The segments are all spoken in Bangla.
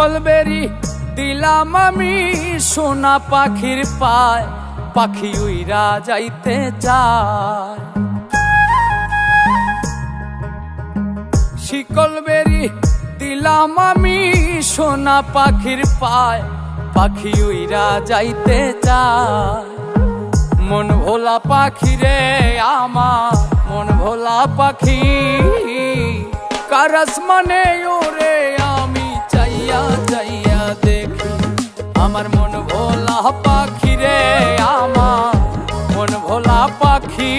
শিকল বেরি দিলাম আমি সোনা পাখির পায়, পাখি উইরা যাইতে চায়। শিকল বেরি দিলাম আমি সোনা পাখির পায়, পাখি উইরা যাইতে চায়। মন ভোলা পাখি রে আমার, মন ভোলা পাখি, কার আসমানে ওরে আমি চাইয়া চাইয়া দেখি। আমার মন ভোলা পাখি রে আমার, মন ভোলা পাখি,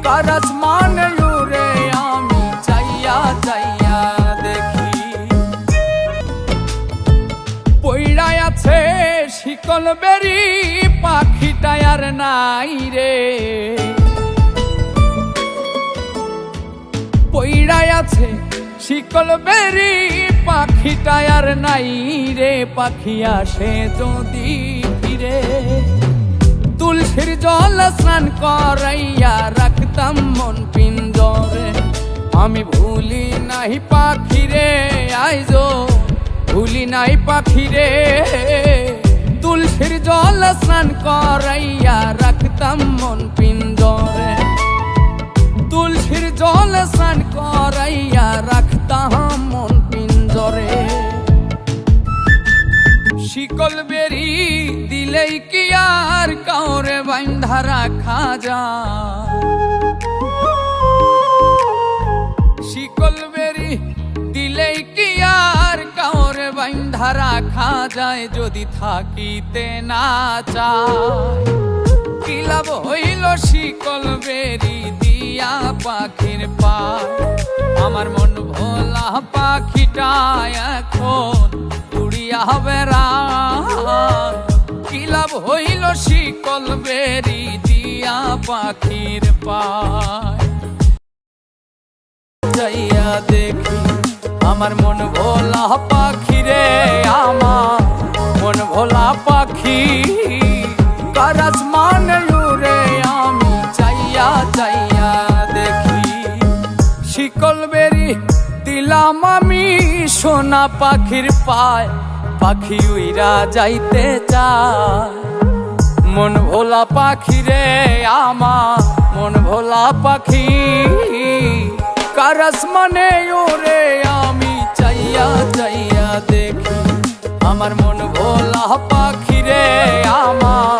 কার আসমানে ওরে আমি চাইয়া চাইয়া দেখি। পইড়া আছে শিকল বেরি পাখিটা আর নাই রে, পইড়া আছে শিকল বেরি পাখিটা আর নাই রে। পাখি আসে যদি ফিরে, তুলসীর জল স্নান করাইয়া রাখতাম মন পিঞ্জরে। আমি ভুলি নাই পাখি রে আইজো, ভুলি নাই পাখি রে। তুলসীর জল স্নান করাইয়া রাখতাম মন পিঞ্জরে, তুলসীর জল স্নান করাইয়া রাখতাম মন পিঞ্জরে। শিকল বেরি দিলেই কি আর কাউরে বাঁধা রাখা যায়? শিকল বেরি দিলেই কি আর কাউরে বাঁধা রাখা যায়? যদি থাকিতে না চায় কি লাভ হইল শিকল বেরি দিয়া পাখির পায়? আমার মন ভোলা পাখিটা এখন উড়িয়া বেড়ায়। কি লাভ হইল শিকল বেরি দিয়া পাখির পায়? যাইয়া দেখি আমার মন ভোলা পাখি রে আমার, মন ভোলা পাখি, কার আসমানে উড়ে আমি চাইয়া চাইয়া দেখি। শিকল বেরি দিলাম আমি সোনা পাখির পায়, পাখি উইরা যাইতে চায়। মন ভোলা পাখি রে আমার, মন ভোলা পাখি, কার আসমানে ওরে আমি চাইয়া চাইয়া দেখি। আমার মন ভোলা পাখি রে আমার,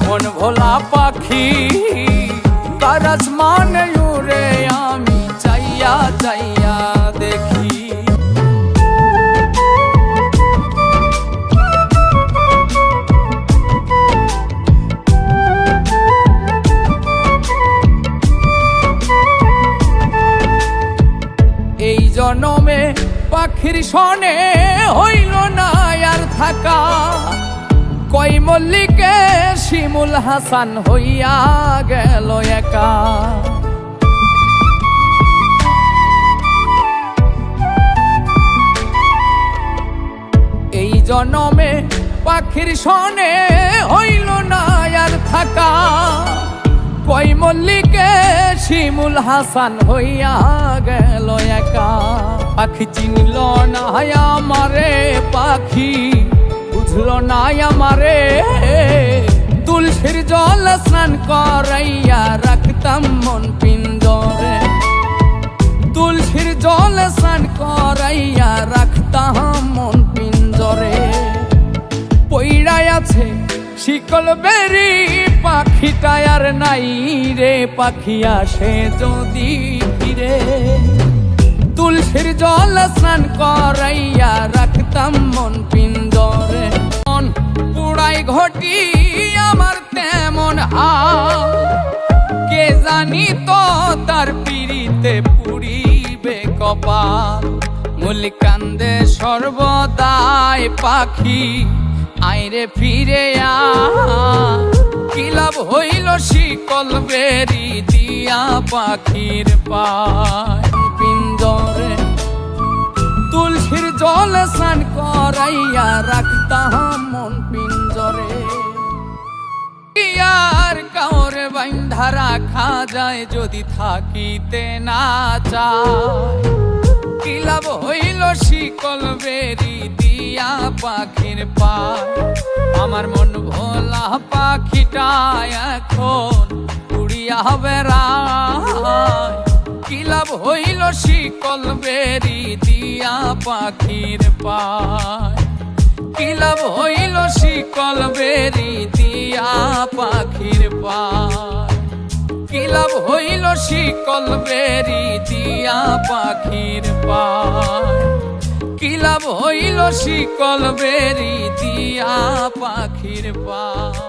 মন ভোলা পাখি, কার আসমানে ওরে আমি চাইয়া চাইয়া দেখি। এই জনমে পাখির সনে হইল না আর থাকা, কই মল্লিকে শিমুল হাসান হইয়া গেল একা। এই জনমে পাখির সনে হইল না আর থাকা, কই মল্লিকে শিমুল হাসান হইয়া গেল একা। পাখি চিনল না আমারে, পাখি বুঝল না আমারে। তুলসীর জল স্নান করাইয়া রাখতাম মন পিঞ্জরে, তুলসীর জল স্নান করাইয়া রাখতাম মন পিঞ্জরে। পইড়া আছে শিকল বেরি পাখিটা আর নাই রে। পাখি আসে যদি ফিরে, তুলসীর জল স্নান করাইয়া রাখতাম মন পিঞ্জরে। মন পুড়াই ঘটি আমার তেমন হাল, কে জানি তো তার পিড়িতে পুড়িবে কপাল। মূল কান্দে সর্বদাই পাখি আইরে ফিরে আ। কি লাভ হইল শিকল বেরি দিয়া পাখির পায় পিঞ্জরে। তুলসীর জল স্নান করাইয়া রাখতাম মন পিঞ্জরে। আর কাউরে বাঁধা রাখা যায় যদি থাকিতে না চায়? কি লাভ হইল শিকল বেরি পাখির পায়। আমার মন ভোলা পাখিটা এখন উড়িয়া বেড়ায়। কি লাভ হইল শিকল বেরি দিয়া পাখির পায়। কি লাভ হইল শিকল বেরি দিয়া পাখির পায়। কি লাভ হইল শিকল বেরি দিয়া পাখির পায়। কি লাভ হইল শিকল বেরি দিয়া পাখির পায়।